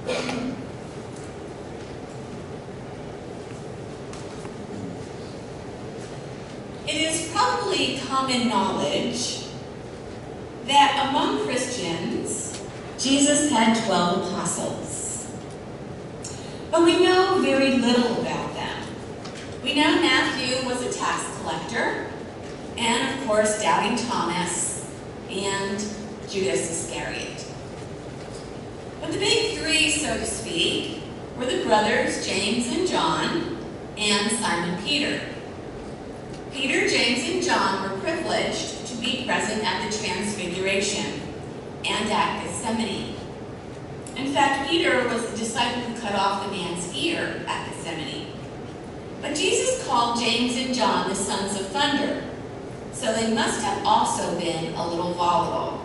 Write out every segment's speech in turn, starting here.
It is probably common knowledge that among Christians, Jesus had 12 apostles. But we know very little about them. We know Matthew was a tax collector, and of course, doubting Thomas and Judas Iscariot. But the big three, so to speak, were the brothers James and John and Simon Peter. Peter, James, and John were privileged to be present at the Transfiguration and at Gethsemane. In fact, Peter was the disciple who cut off the man's ear at Gethsemane. But Jesus called James and John the sons of thunder, so they must have also been a little volatile.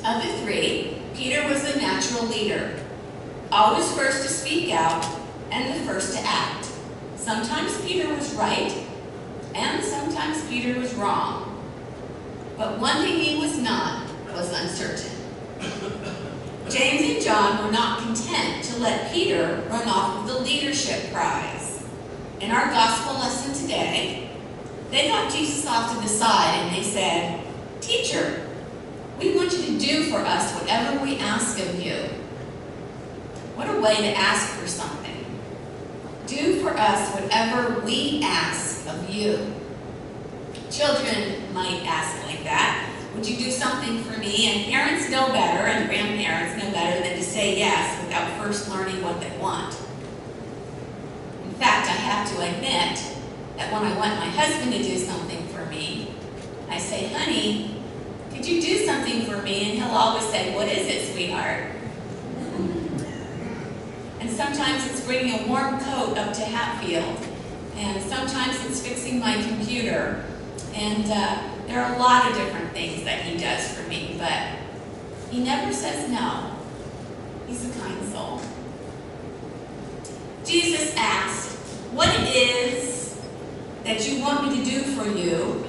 Of the three, Peter was the natural leader, always first to speak out and the first to act. Sometimes Peter was right, and sometimes Peter was wrong. But one thing he was not was uncertain. James and John were not content to let Peter run off with the leadership prize. In our gospel lesson today, they got Jesus off to the side and they said, "Teacher, we want you to do for us whatever we ask of you." What a way to ask for something. Do for us whatever we ask of you. Children might ask like that. Would you do something for me? And parents know better, and grandparents know better than to say yes without first learning what they want. In fact, I have to admit that when I want my husband to do something for me, I say, "Honey, could you do something for me?" And he'll always say, "What is it, sweetheart?" And sometimes it's bringing a warm coat up to Hatfield, and sometimes it's fixing my computer. And there are a lot of different things that he does for me, but he never says no. He's a kind soul. Jesus asked, "What it is that you want me to do for you?"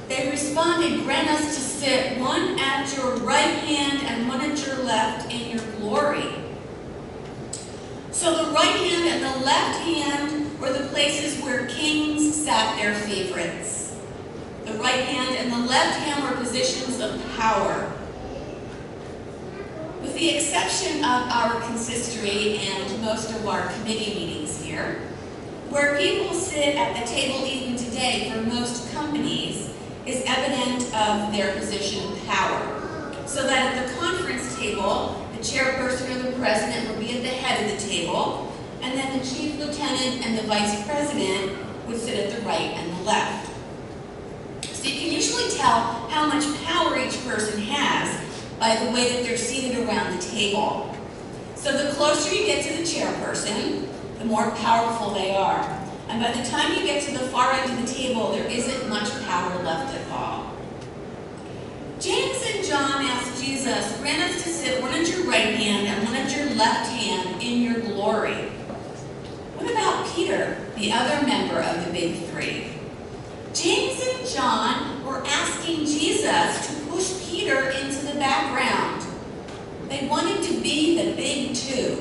They responded, "Grant us to sit one at your right hand and one at your left in your glory." So the right hand and the left hand were the places where kings sat their favorites. The right hand and the left hand were positions of power. With the exception of our consistory and most of our committee meetings here, where people sit at the table even today for most companies is evident of their position of power. So that at the conference table, the chairperson or the president would be at the head of the table, and then the chief lieutenant and the vice president would sit at the right and the left. So you can usually tell how much power each person has by the way that they're seated around the table. So the closer you get to the chairperson, the more powerful they are. And by the time you get to the far end of the table, there isn't much power left at all. James and John asked Jesus, "Grant us to sit one at your right hand and one at your left hand in your glory." What about Peter, the other member of the big three? James and John were asking Jesus to push Peter into the background. They wanted to be the big two.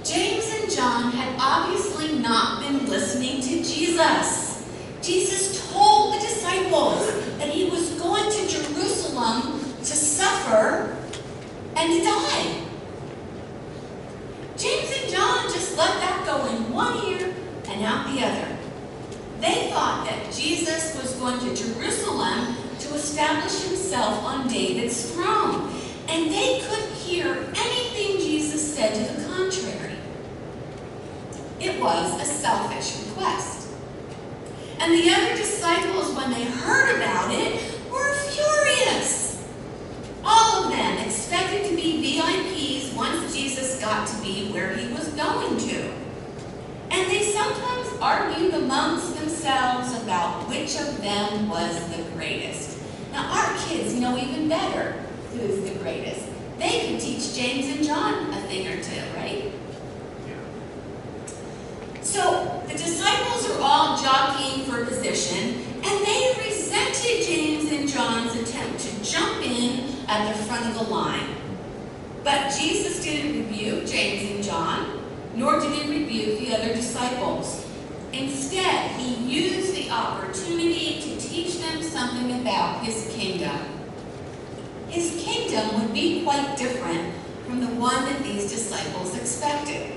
James and John had obviously not been listening to Jesus. Jesus told the disciples that he was going to Jerusalem to suffer and to die. James and John just let that go in one ear and out the other. They thought that Jesus was going to Jerusalem to establish himself on David's throne, and they couldn't hear anything Jesus said to the contrary. It was a selfish request. And the other disciples, when they heard about it, were furious. All of them expected to be VIPs once Jesus got to be where he was going to. And they sometimes argued amongst themselves about which of them was the greatest. Now our kids know even better who's the greatest. They could teach James and John a thing or two, right? So the disciples are all jockeying for position, and they resented James and John's attempt to jump in at the front of the line. But Jesus didn't rebuke James and John, nor did he rebuke the other disciples. Instead, he used the opportunity to teach them something about his kingdom. His kingdom would be quite different from the one that these disciples expected.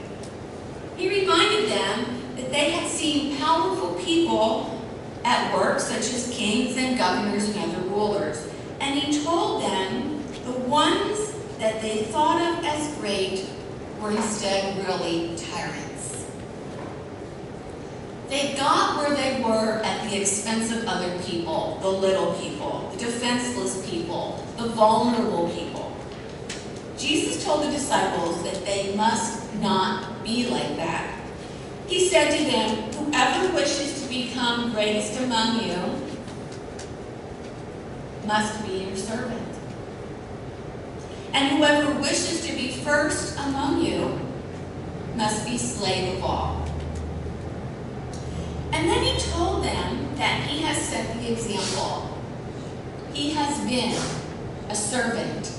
He reminded them that they had seen powerful people at work, such as kings and governors and other rulers. And he told them the ones that they thought of as great were instead really tyrants. They got where they were at the expense of other people, the little people, the defenseless people, the vulnerable people. Jesus told the disciples that they must not be like that. He said to them, "Whoever wishes to become greatest among you must be your servant. And whoever wishes to be first among you must be slave of all." And then he told them that he has set the example. He has been a servant.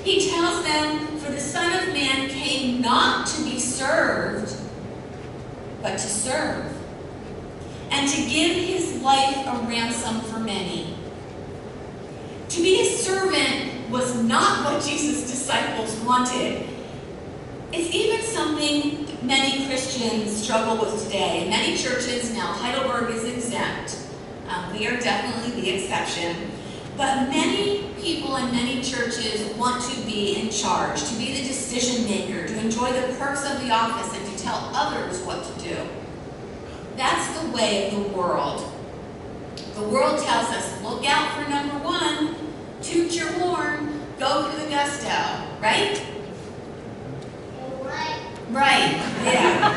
He tells them, "For the Son of Man came not to be served, but to serve, and to give his life a ransom for many." To be a servant was not what Jesus' disciples wanted. It's even something many Christians struggle with today. In many churches, now Heidelberg is exempt. We are definitely the exception. But many people in many churches want to be in charge, to be the decision maker, to enjoy the perks of the office, and to tell others what to do. That's the way of the world. The world tells us, look out for number one, toot your horn, go for the gusto, right? Right, yeah.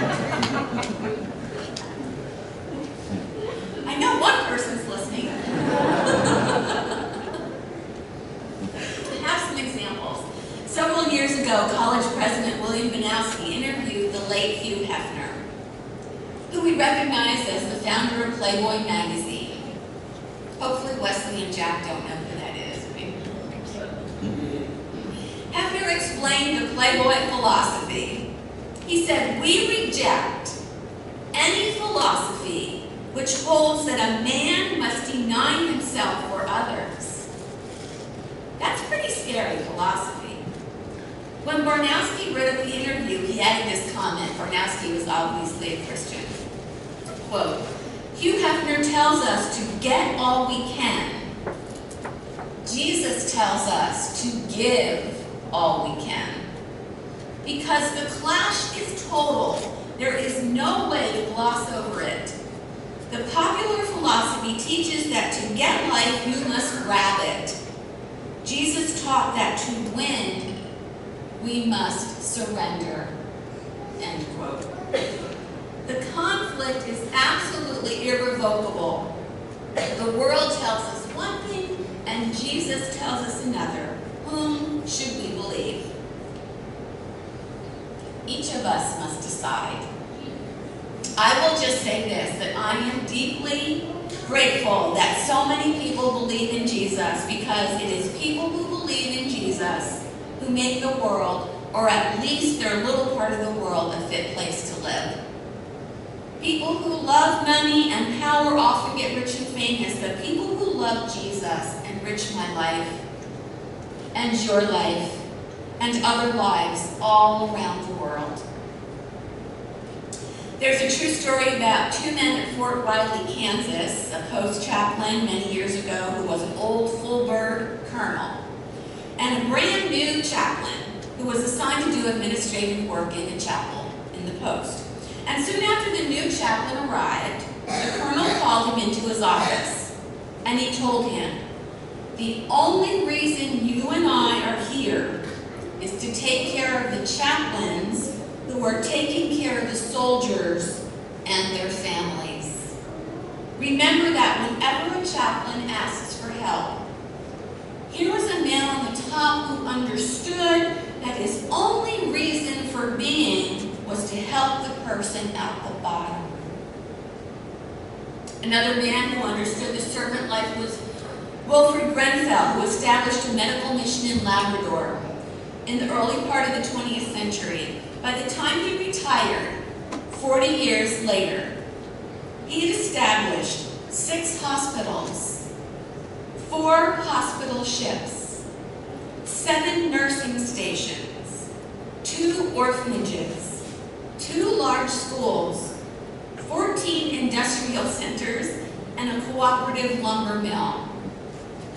I know one person's listening. I have some examples. Several years ago, college president William Banowski interviewed the late Hugh Hefner, who we recognize as the founder of Playboy magazine. Hopefully Wesley and Jack don't know who that is. Hefner explained the Playboy philosophy. He said, "We reject any philosophy which holds that a man must deny himself for others." That's pretty scary philosophy. When Barnowski wrote up the interview, he added this comment. Barnowski was obviously a Christian. Quote, "Hugh Hefner tells us to get all we can. Jesus tells us to give all we can. Because the clash is total, there is no way to gloss over it. The popular philosophy teaches that to get life, you must grab it. Jesus taught that to win, we must surrender." End quote. The conflict is absolutely irrevocable. The world tells us one thing, and Jesus tells us another. Whom should we believe? Each of us must decide. I will just say this, that I am deeply grateful that so many people believe in Jesus, because it is people who believe in Jesus who make the world, or at least their little part of the world, a fit place to live. People who love money and power often get rich and famous, but people who love Jesus enrich my life and your life and other lives all around the world. There's a true story about two men at Fort Riley, Kansas, a post chaplain many years ago who was an old full-bird colonel, and a brand new chaplain who was assigned to do administrative work in the chapel in the post. And soon after the new chaplain arrived, the colonel called him into his office, and he told him, "The only reason you and I are here is to take care of the chaplains who are taking care of the soldiers and their families. Remember that whenever a chaplain asks for help, here was a man on the top who understood that his only reason for being was to help the person at the bottom." Another man who understood the servant life was Wilfred Grenfell, who established a medical mission in Labrador. in the early part of the 20th century. By the time he retired, 40 years later, he had established 6 hospitals, 4 hospital ships, 7 nursing stations, 2 orphanages, 2 large schools, 14 industrial centers, and a cooperative lumber mill.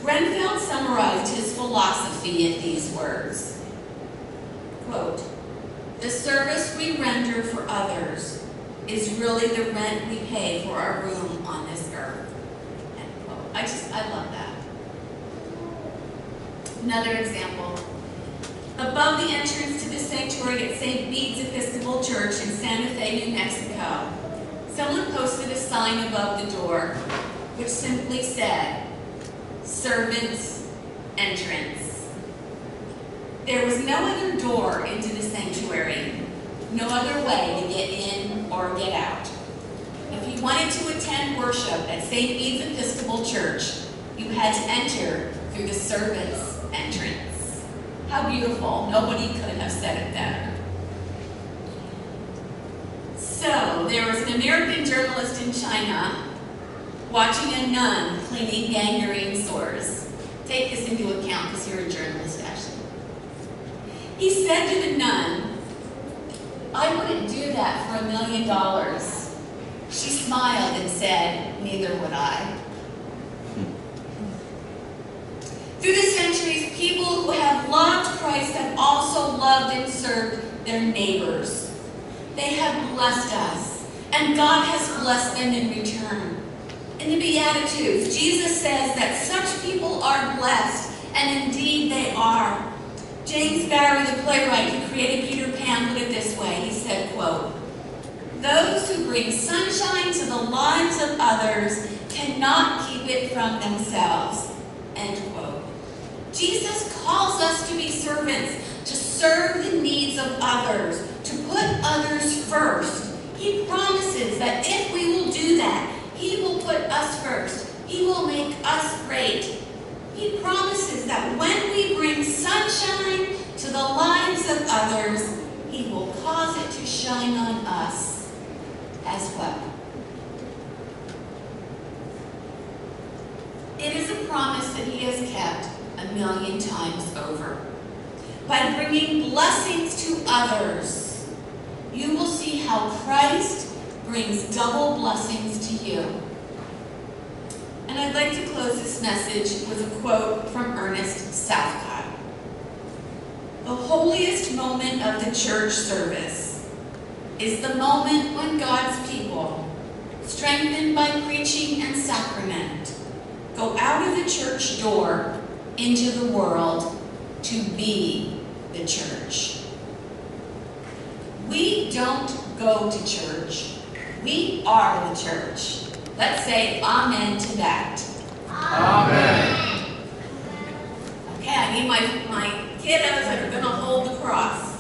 Grenfell summarized his philosophy in these words, quote, "The service we render for others is really the rent we pay for our room on this earth." End quote. I love that. Another example. Above the entrance to the sanctuary at St. Bede's Episcopal Church in Santa Fe, New Mexico, someone posted a sign above the door which simply said, "Servants Entrance." There was no other door into the sanctuary, no other way to get in or get out. If you wanted to attend worship at St. Bede's Episcopal Church, you had to enter through the servants' entrance. How beautiful. Nobody could have said it better. So, there was an American journalist in China watching a nun cleaning gangrene sores. Take this into account because you're a journalist, Ashley. He said to the nun, "I wouldn't do that for $1 million. She smiled and said, "Neither would I." Through the centuries, people who have loved Christ have also loved and served their neighbors. They have blessed us, and God has blessed them in return. In the Beatitudes, Jesus says that such people are blessed, and indeed they are. James Barrie, the playwright who created Peter Pan, put it this way. He said, quote, "Those who bring sunshine to the lives of others cannot keep it from themselves." End quote. Jesus calls us to be servants, to serve the needs of others, to put others first. He promises that if we will do that, He will put us first. He will make us great. He promises that when we bring sunshine to the lives of others, He will cause it to shine on us as well. It is a promise that He has kept 1,000,000 times over. By bringing blessings to others, you will see how Christ brings double blessings to you. And I'd like to close this message with a quote from Ernest Southcott. "The holiest moment of the church service is the moment when God's people, strengthened by preaching and sacrament, go out of the church door into the world to be the church." We don't go to church. We are the church. Let's say amen to that. Amen. Okay, I need my kiddos that are going to hold the cross.